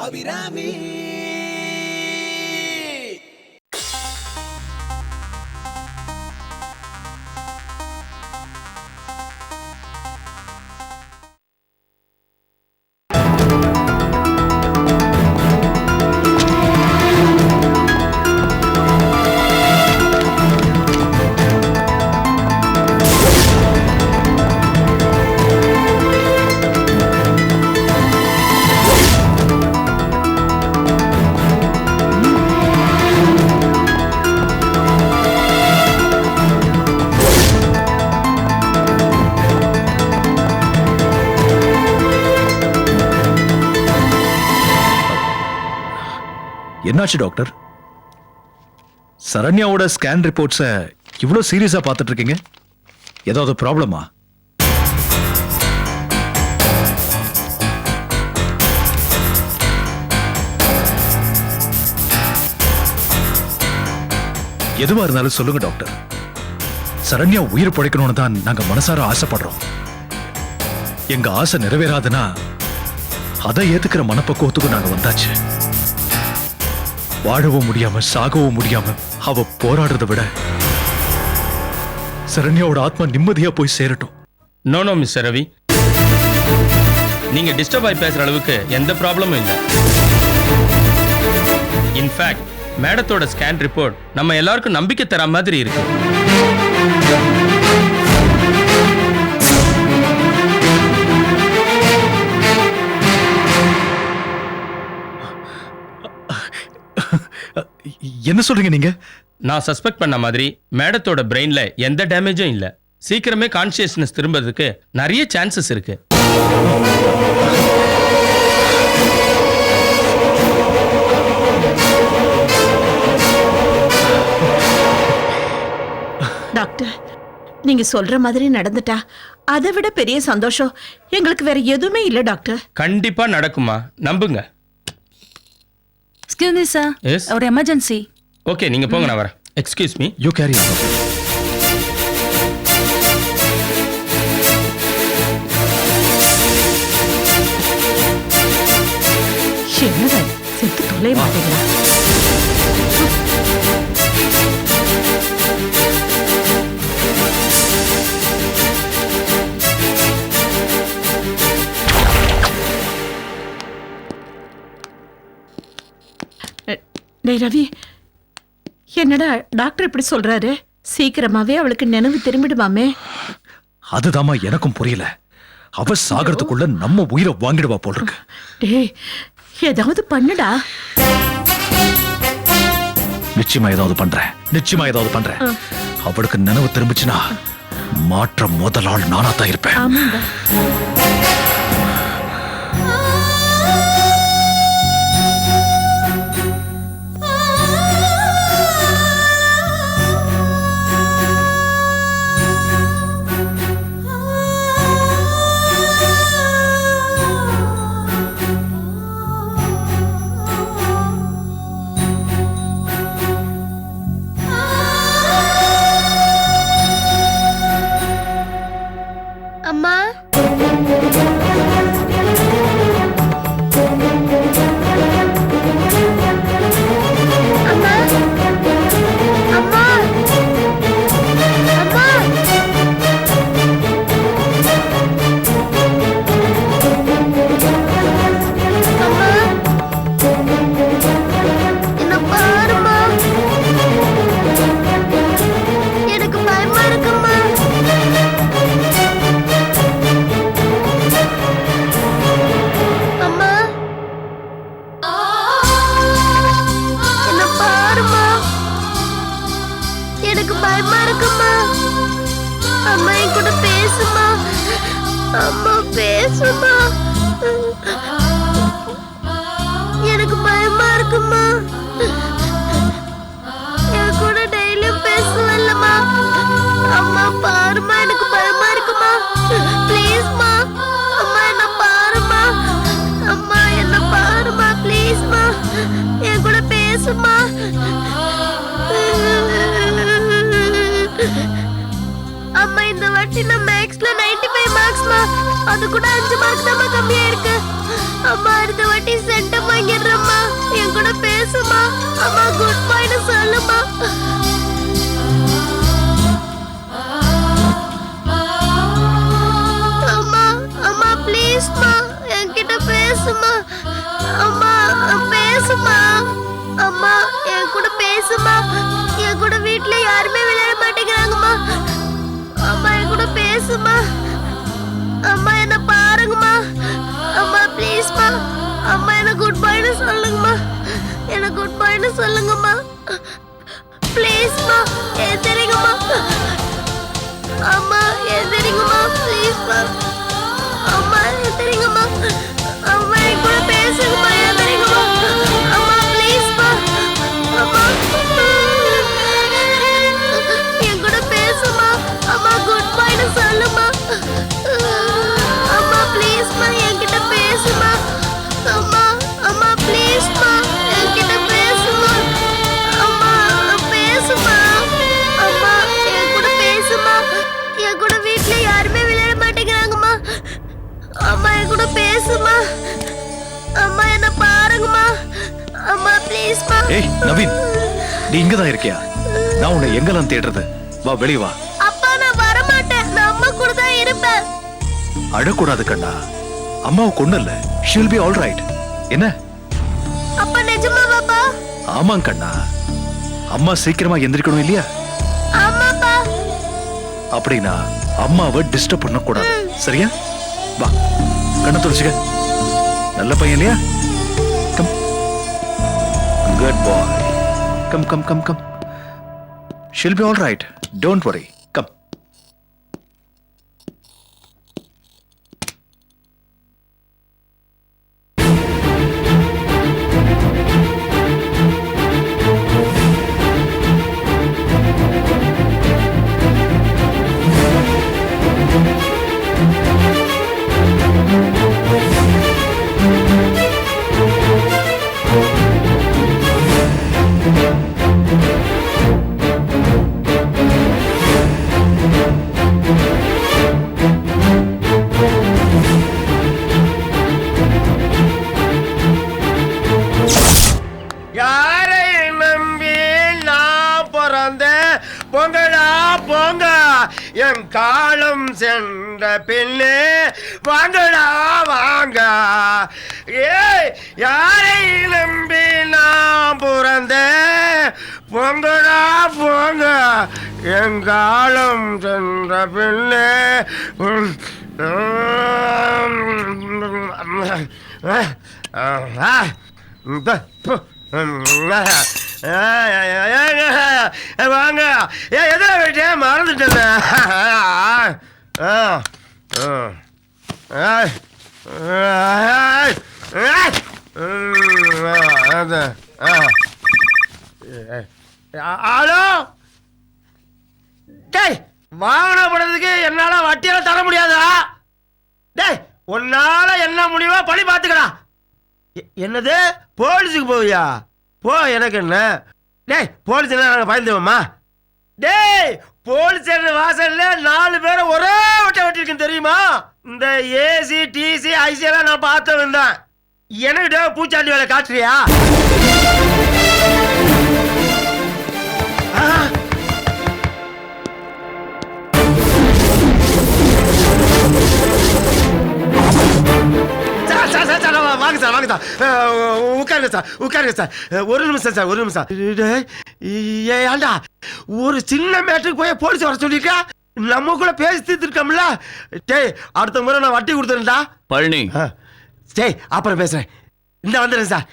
அபிராமி. என்னாச்சு doctor? சரண்யாவோட scan ரிப்போர்ட்ஸை இவ்வளோ சீரியஸா பார்த்துட்டு இருக்கீங்க. ஏதாவது ப்ராப்ளமா? எதுவா இருந்தாலும் சொல்லுங்க டாக்டர். சரண்யா உயிர் பிழைக்கணும்னு தான் நாங்க மனசார ஆசைப்படுறோம். எங்க ஆசை நிறைவேறாதுன்னா அதை ஏத்துக்கிற மனப்பக்குவத்துக்கு நாங்க வந்தாச்சு. வாழவும் முடியாம சாகவும் முடியாம அவ போராடுறதை விட சரண்யாவோட ஆத்மா நிம்மதியா போய் சேரட்டும். நோ நோ மிஸ்டர் ரவி, நீங்க டிஸ்டர்ப் ஆகி பேசுற அளவுக்கு எந்த ப்ராப்ளமும் இல்லை. இன்ஃபேக்ட் மேடத்தோட ஸ்கேன் ரிப்போர்ட் நம்ம எல்லாருக்கும் நம்பிக்கை தர மாதிரி இருக்கு. என்ன சொல்றீங்க நீங்க? நான் சஸ்பெக்ட் பண்ண மாதிரி மேடத்தோட பிரெயின்ல எந்த டேமேஜும் இல்ல. சீக்கிரமே கான்சியஸ்னஸ் திரும்பறதுக்கு நிறைய சான்சஸ் இருக்கு. டாக்டர், நீங்க சொல்ற மாதிரி நடந்துட்டா அதை விட பெரிய சந்தோஷம் எங்களுக்கு வேற எதுவுமே இல்ல டாக்டர். கண்டிப்பா நடக்குமா, நம்புங்க. Excuse me, sir. Yes. ஒரு எமர்ஜென்சி. ஓகே, நீங்க போங்க, நான் வரேன். Excuse me. You carry on. என்னடா செத்து தொலை மாட்டீங்களா? டேய் ரவி, என்னடா டாக்டர் இப்படி சொல்றாரு? சீக்கிரமாவே அவளுக்கு நினைவு திரும்பிடுவாமே. அதுதாம்மா எனக்கும் புரியல. அவ சாகிறதுக்குள்ள நம்ம உயிரை வாங்கிடுவா போல இருக்கு. டேய், ஏதாவது பண்ணுடா. நிச்சயமா ஏதாவது பண்றேன். அவளுக்கு நினைவு திரும்பிச்சுன்னா மாற்ற முதல் ஆள் நானா தான் இருப்பேன். ஆமாண்டா. அம்மா, அம்மா, அம்மா, அம்மா, அம்மா, என்ன பாரும்மா. எனக்கு பயமா இருக்கும்மா. அம்மா, என்ன பாரும்மா. எனக்கு பயமா இருக்கும்மா. அம்மா என் கூட பேசுமா. அம்மா பேசுமா. எனக்கு பயமா இருக்கும்மா. என் கூட டெய்லியும் பேசுவல்லம்மா. அம்மா பாருமா, எனக்கு பயமா இருக்குமா. ப்ளீஸ்மா, அம்மா என்ன பாருமா. அம்மா என்ன பாருமா, ப்ளீஸ்மா. என் கூட பேசுமா. அம்மா, இந்த வாட்டி நான் மேக்ஸ்ல 95 மார்க்ஸ்மா. அது கூட 5 மார்க் தான் கம்மியா இருக்கு. அம்மா, அடுத்த வாட்டி சென்டம் வாங்கி அம்மா பேசுமா. அம்மா என் கூட பேசுமா. என் கூட வீட்ல யாருமே விளையாட மாட்டேங்கிறாங்கம்மா. அம்மா என் கூட பேசுமா. அம்மா என்ன பாருங்கம்மா. அம்மா ப்ளீஸ்மா. அம்மா என்ன குட் பைன்னு சொல்லுங்கம்மா. என்ன குட் பைன்னு சொல்லுங்கம்மா. ப்ளீஸ்மா எந்திரிங்கம்மா. அம்மா எந்திரிங்கம்மா ப்ளீஸ்மா. அம்மா எந்திரிங்கம்மா. அம்மா என் கூட பேசுங்கம்மா. எந்திரிங்கம்மா. அம்மா ப்ளீஸ்மா. அம்மா என் கூட பேசுமா. அம்மா குட் பைன்னு சொல்லுமா. அம்மா ப்ளீஸ்மா என்கிட்ட பேசுமா. அம்மா அம்மா ப்ளீஸ்மா என்கிட்ட பேசுமா. அம்மா பேசுமா. அம்மா என் கூட பேசுமா. என் கூட வீட்ல யாருமே விளையாட மாட்டேங்கிறாங்கம்மா. அம்மா என் கூட பேசுமா. அம்மா என்ன பாருங்கம்மா. அம்மா ப்ளீஸ்மா. ஏய் நவீன், நீ இங்கதான் இருக்கியா? நான் உன்னை எங்கெல்லாம் தேடுறது? வா வெளிய வா. அப்பா நான் வர மாட்டேன். நான் அம்மா கூட தான் இருப்பேன். அழக்கூடாது கண்ணா. அம்மாவை கொண்டு இல்ல. She'll be all right. என்ன? அப்பா நிஜமா பாப்பா? ஆமாம் கண்ணா. அம்மா சீக்கிரமா எந்திரிக்கணும் இல்லையா? ஆமாப்பா. அப்படின்னா அம்மாவை டிஸ்டர்ப் பண்ண கூடாது. சரியா? வா கண்ணை துடைச்சுக்க. நல்ல பையன் இல்லையா? Come. Good bye. Come come come come. She'll be all right. Don't worry. Come. யாரை நம்பி நான் பிறந்தேன்? பொங்கடா பொங்க என் காலம் சென்ற பின்னே வாங்கடா வாங்க. ஏய் யாரை நம்பி நான் பிறந்தேன்? பொங்கடா பொங்க என் காலம் சென்ற பின்னே வாங்க. எதிர போயிட்டே மறந்துட்டேன். ஹலோ டேய், வாகன படத்துக்கு என்னால வட்டியால தர முடியாதா? டேய் உன்னால என்ன முடிவோ பழி பார்த்துக்கடா. என்னது போலீஸுக்கு போவியா? போ, எனக்கு என்ன? டேய் போலீஸ் நாங்கள் பயந்துவோமா? டேய் போலீஸ் வாசல்ல 4 பேரை ஒரே வட்ட வெட்டிருக்குன்னு தெரியுமா? இந்த ஏசி டிசி ஐசி எல்லாம் நான் பார்த்து வந்தேன். எனக்கு பூச்சாண்டி வேலை காட்டுறியா? வாங்க சார், வாங்க சார், உட்காருங்க சார், உட்காருங்க சார். ஒரு நிமிஷம் சார், ஒரு நிமிஷம். ஏண்டா ஒரு சின்ன மேட்டுக்கு போய் போலீஸ் வர சொல்லிருக்கா? நம்ம கூட பேசி தீர்த்துருக்கோம்ல. டேய் அடுத்த முறை நான் வட்டி கொடுத்துருந்தா பழனி. டேய் அப்புறம் பேசுறேன். இந்த வந்துடுறேன் சார்.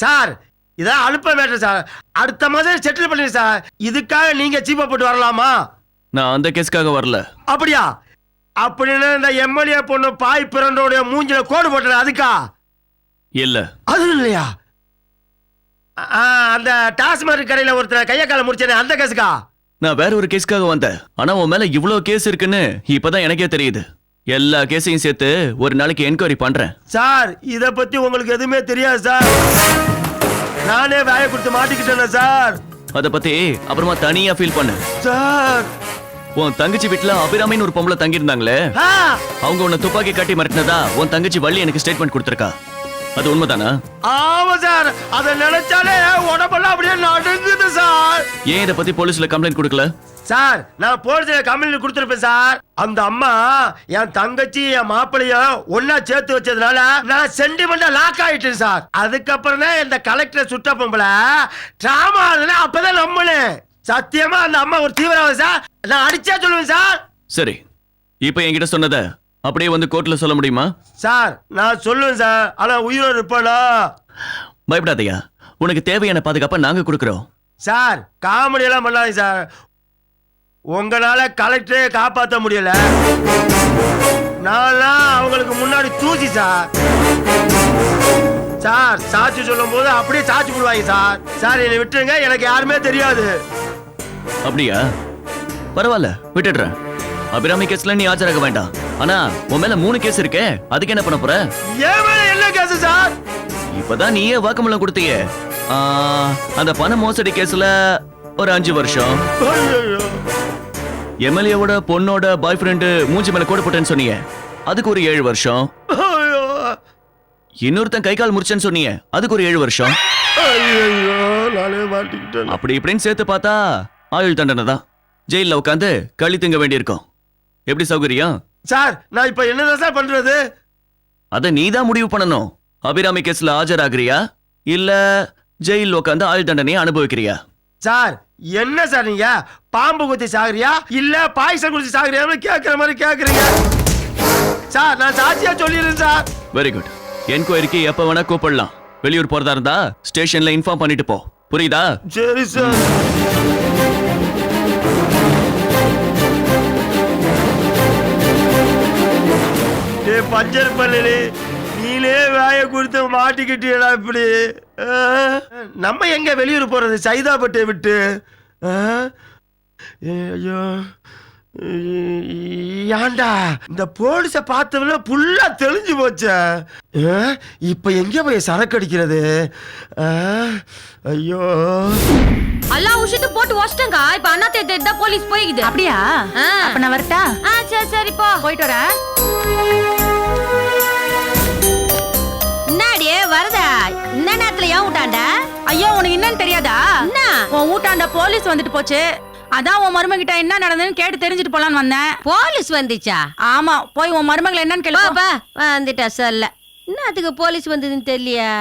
சார் இதான் அனுப்ப மேட்டர் சார். அடுத்த மாதம் செட்டில் பண்ணிடு சார். இதுக்காக நீங்க சீப்பா போட்டு வரலாமா? நான் அந்த கேஸ்க்காக வரல. அப்படியா? அப்படின்னு இந்த எம்எல்ஏ பொண்ணு பாய் பிறந்தோடைய மூஞ்சில கோடு போட்டுற அதுக்கா? இல்ல அது இல்லையா? அந்த டாஸ்மாக் கடையில ஒருத்தர் கைய கால முடிச்சேனே அந்த கேஸுக்கா? நான் வேற ஒரு கேஸ்க்காக வந்தேன். ஆனா உன் மேல இவ்வளவு கேஸ் இருக்குன்னு இப்பதான் எனக்கே தெரியுது. எல்லா கேஸையும் சேர்த்து ஒரு நாளைக்கு என்கொயரி பண்றேன். சார் இத பத்தி உங்களுக்கு எதுவுமே தெரியாது சார். நானே வாயை கொடுத்து மாட்டிக்கிட்டேன் சார். அத பத்தி அப்புறமா தனியா ஃபீல் பண்ணு சார். உன் தங்கச்சி வீட்டுல அபிராமின்னு ஒரு பொம்பளை தங்கி இருந்தாங்களே, அவங்க உன்னை துப்பாக்கி காட்டி மிரட்டினதா உன் தங்கச்சி வள்ளி எனக்கு ஸ்டேட்மெண்ட் கொடுத்திருக்கா. அது உண்மைதானா? ஆமா சார், அதை நினைச்சாலே உடம்பெல்லாம் அப்படியே நடுங்குது சார். ஏன் இதை பத்தி போலீஸ்ல கம்ப்ளைண்ட் கொடுக்கல? சார், நான் போலீஸ்ல கம்ப்ளைண்ட் கொடுத்துருப்பேன் சார். அந்த அம்மா என் தங்கச்சி என் மாப்பிளையும் ஒன்னா சேர்த்து வச்சதுனால நான் சென்டிமெண்டா லாக் ஆயிட்டேன் சார். அதுக்கப்புறம் தான் இந்த கலெக்டர் சுட்ட பொம்பள டிராமா அப்பதான் நம்பினேன். சத்தியமா அந்த அம்மா ஒரு தீவிரவாதி சார். நான் அடிச்சா சொல்லுவேன் சார். சரி, இப்ப என்கிட்ட சொன்னத அப்படியே வந்து கோர்ட்ல சொல்ல முடியுமா? சார், நான் சொல்லுவேன் சார். ஆனா உயிரோடு இருப்பாளா? பயப்படாதயா, உனக்கு தேவையான பாதுகாப்பை நாங்க கொடுக்கறோம். சார், காமெடி எல்லாம் பண்ணாதீங்க சார். உங்களால கலெக்டரே காப்பாற்ற முடியல. நான் அவங்களுக்கு முன்னாடி தூசி சார். சார், சாட்சி சொல்லும் போது அப்படியே சாட்சி போடுவாங்க சார். சார், என்னை விட்டுருங்க, எனக்கு யாருமே தெரியாது. அப்படியா? பரவாயில்ல, விட்டுடுறேன். அபிராமி கேஸ்ல நீ ஆஜராக வேண்டாம். ஆனா உன் மேல 3 கேஸ் இருக்கே, அதுக்கு என்ன பண்ண போற? ஏன் மேல என்ன கேஸ் சார்? இப்பதான் நீயே வாக்குமூலம் கொடுத்தீங்க. அந்த பண மோசடி கேஸ்ல ஒரு 5 வருஷம். ஐயையோ. எம்எல்ஏவோட பொண்ணோட பாய் ஃப்ரெண்டு மூஞ்சி மேல கோடு போட்டேன்னு சொன்னீங்க, அதுக்கு ஒரு 7 வருஷம். ஐயோ. இன்னொருத்தன் கை கால் முறிச்சேன்னு சொன்னீங்க, அதுக்கு ஒரு 7 வருஷம். ஐயையோ, நானே மாட்டிக்கிட்டேன். அப்படி இப்படின்னு சேர்த்து பார்த்தா ஆயுள் தண்டனை தான். ஜெயில உட்காந்து களி திங்க வேண்டியிருக்கும். எப்படி சௌகரியம்? சார், நான் இப்ப என்னதான் சார் பண்றது? அத நீதான் முடிவு பண்ணணும். அபிராமி கேஸ்ல ஆஜராகிறியா இல்ல ஜெயில உட்காந்து ஆயுள் தண்டனையை அனுபவிக்கிறியா? சார், என்ன சார் நீங்க பாம்பு குத்தி சாகுறியா இல்ல பாய்சம் குடிச்சு சாகுறியான்னு கேட்கிற மாதிரி கேக்குறீங்க சார். நான் சாட்சியா சொல்லிடுறேன் சார். Very good. என்கொயரிக்கு எப்ப வேணா கூப்பிடலாம். வெளியூர் போறதா இருந்தா ஸ்டேஷன்ல இன்ஃபார்ம் பண்ணிட்டு போ. புரியுதா? சரி சார். பஞ்சர் பண்ணி நீனே வாய கொடுத்து மாட்டிக்கிட்டீடா இப்படி. நம்ம எங்க வெளியூர் போறது சைதாப்பட்டை விட்டு? ஐயோ, ஏண்டா இந்த போலீஸ பார்த்தவன புல்லா தெளிஞ்சு போச்ச. இப்ப எங்க போய் சரக்கு அடிக்கிறது? ஐயோ, எல்லா விஷயத்தையும் போட்டு வச்சிட்டங்க. இப்ப அண்ணா தேடி போலீஸ் போயிக்குது. அப்படியா? அப்ப நான் வரட்டா? சரி சரி, போ போயிட்டு வரேன். என்னடி வரதா? இந்த நேரத்துல ஏன் விட்டாண்டா? ஐயோ, உனக்கு என்னன்னு தெரியாதா? என்ன உன் வீட்டாண்ட போலீஸ் வந்துட்டு போச்சு. அதான் உன் மருமகிட்ட என்ன நடந்ததுன்னு கேட்டு தெரிஞ்சுட்டு போலான்னு வந்தேன். போலீஸ் வந்துச்சா? ஆமா, போய் உன் மருமகளை என்னன்னு கேளு. பாப்பா வந்துட்டா சொல்ல. என்னத்துக்கு போலீஸ் வந்ததுன்னு தெரியலையா?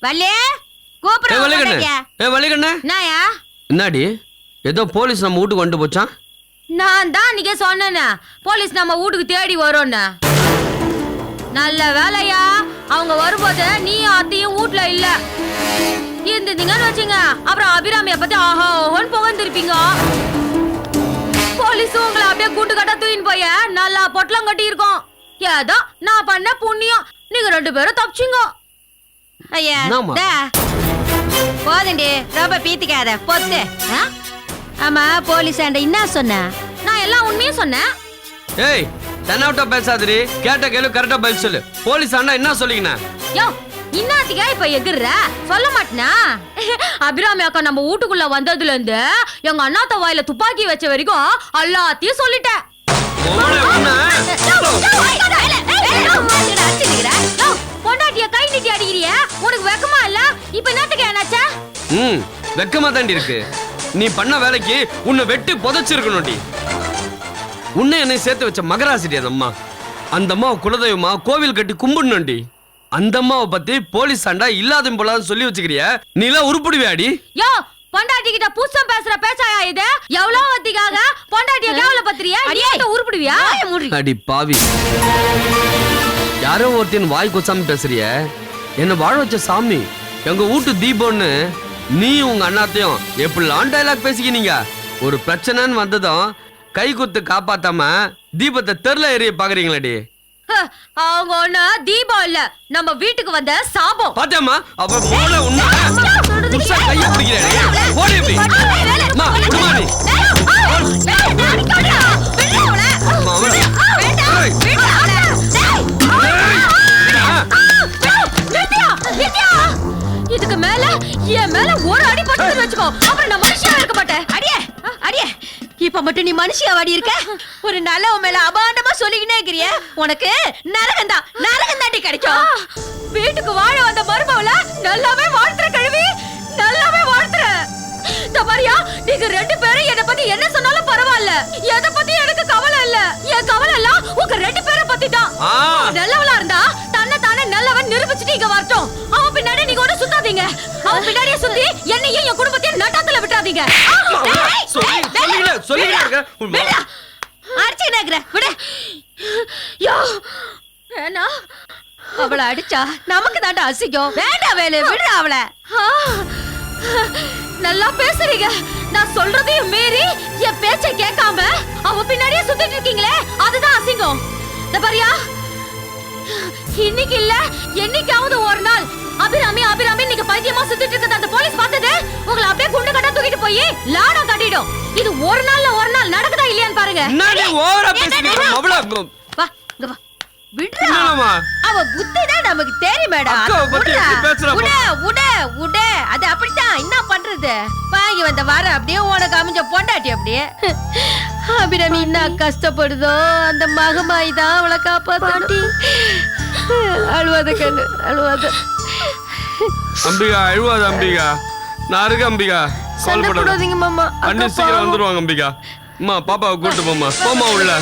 வள்ளே என்னடி ஏதோ போலீஸ் நம்ம வீட்டுக்கு கொண்டு போச்சான்? நான் தான் அன்னைக்கே சொன்னேன்னு போலீஸ் நம்ம வீட்டுக்கு தேடி வரும்னு. நல்ல வேலையா அவங்க வரும்போது நீ அத்தையும் வீட்டுல இல்ல இருந்தீங்கன்னு வச்சுங்க. அப்புறம் அபிராமிய பத்தி ஆஹா ஓஹோன்னு புகழ்ந்திருப்பீங்க. போலீஸ் உங்களை அப்படியே குண்டு கட்டா தூக்கின்னு போய நல்லா பொட்டலம் கட்டி இருக்கோம். ஏதோ நான் பண்ண புண்ணியம், நீங்க 2 பேரும் தப்பிச்சிங்க. ஐயா போதண்டி, ரொம்ப பீத்திக்காத பொத்து. ஆமா, போலீஸ் என்ன சொன்ன? நான் எல்லாம் உண்மையும் சொன்னேன். ஏய், தென்னாவட்டா பேசாதடி. கேட்ட கேள்வி கரெக்டா பதில் சொல்லு. போலீஸ் அண்ணா என்ன சொல்லிக்கின? யோ, இன்னாத்திக்கா இப்ப எகுற சொல்ல மாட்டேனா? அபிராமி அக்கா நம்ம வீட்டுக்குள்ள வந்ததுல இருந்து எங்க அண்ணாத்த வாயில துப்பாக்கி வச்ச வரைக்கும் எல்லாத்தையும் சொல்லிட்டேன். பொண்டாட்டிய கை நீட்டி அடிக்கிறிய, உனக்கு வெக்கமா இல்ல? இப்ப என்னத்துக்கு என்னாச்சா? வெக்கமா தாண்டி இருக்கு. நீ பண்ண வேலைக்கு உன்னை வெட்டி புதைச்சிருக்கணும்டி. உன்னை என்னை சேர்த்து வச்ச மகராசிடி அந்த அம்மா. அந்த அம்மாவை குலதெய்வமா கோவில் கட்டி கும்பிடணும்டி. அந்த அம்மாவை பத்தி போலீஸ் ஆண்டா இல்லாத போலான்னு சொல்லி வச்சுக்கிறியா? நீ எல்லாம் உருப்பிடுவியாடி? யோ, பொண்டாட்டி கிட்ட புஷ்டம் பேசுற பேச்சாயா இது? எவ்வளவு வத்திக்காக பொண்டாட்டிய கேவலப்படுத்துறியா? நீ உருப்பிடுவியா? அடி பாவி, யாரோ ஒருத்தன் வாய் கொச்சாம பேசுறிய. என்ன வாழ வச்ச சாமி, எங்க வீட்டு தீபம்னு நீ உங்க அண்ணாத்தையும் எப்படிலாம் டைலாக் பேசிக்கினீங்க. ஒரு பிரச்சனைன்னு வந்ததும் கை குத்து காப்பாத்தாம தீபத்தை தெருல எரிய பாக்குறீங்களாடி. அவங்க ஒண்ணு தீபம் இல்ல, நம்ம வீட்டுக்கு வந்த சாபம். பாத்தியாமா அவ மோள உன்ன புடிச்சா கைய பிடிக்கிறேன். ஓடி போய் அம்மா விடுமா நீ? இதுக்கு மேல என் மேல ஒரு அடி பட்டு வச்சுக்கோ, அப்புறம் நான் மனுஷனா இருக்க மாட்டேன். அடியே அடியே, இப்ப மட்டும் நீ மனுஷியா வாடி இருக்க ஒரு நல்ல மேல அபாண்டமா சொல்லிக்கினே இருக்கிறிய உனக்கு நரகம் தாண்டி கிடைக்கும். வீட்டுக்கு வாழ வந்த மருமவள நல்லாவே வாழ்த்துற கழுவி, நல்லாவே வாழ்த்துற. தபாரியா, நீங்க 2 பேரும் என்ன பத்தி என்ன சொன்னாலும் பரவாயில்ல, எதை பத்தி எனக்கு கவலை இல்ல. என் கவலை எல்லாம் உங்க 2 பேரை பத்தி தான். நல்லவளா இருந்தா தன்னை தானே நல்லவன் நிரூபிச்சுட்டு இங்க வரட்டும். அவன் பின்னாடி நீங்க ஒண்ணு சுத்தாதீங்க. அவன் பின்னாடியே சுத்தி என்னையும் என் குடும்பத்தையும் நட்டாத்துல விட்டுறாதீங்க. அவளை அடிச்சா நமக்கு தாண்டா அசிங்கம். வேண்டாம் வேலை விடுற அவளை. நல்லா பேசுறீங்க. நான் சொல்றதையும் மீறி என் பேச்சை கேட்காம அவ பின்னாடியே சுத்திட்டு இருக்கீங்களே, அதுதான் அசிங்கம். பாரியா, இன்னைக்கு இல்ல என்னைக்காவது ஒரு நாள் அபிராமி நீங்க பைத்தியமா சுத்திட்டு இருக்கிறது அந்த போலீஸ் பார்த்தது உங்களை அப்படியே குண்டு கட்டா தூக்கிட்டு போய் லாடம் கட்டிடும். இது ஒரு நாள் நடக்குதா இல்லையான்னு பாருங்க. வா இங்க வா. விடுறா. அவ புத்திதான் நமக்கு தெரியுமேடா. உட அது அப்படித்தான். என்ன பண்றது? வாங்கி வந்த வார அப்படியே உனக்கு அமைஞ்ச பொண்டாட்டி அப்படியே. அபிராமி என்ன கஷ்டப்படுதோ அந்த மகமாய் தான் அவளை காப்பாத்தி. அழுவாத கண்ணு அழுவாத. அம்பிகா அழுவாத அம்பிகா. நான் இருக்க அம்பிகா. சண்டை போடாதீங்க மாமா. அண்ணி சீக்கிரம் வந்துருவாங்க அம்பிகா. அம்மா பாப்பாவை கூட்டு போமா. போமா உள்ள.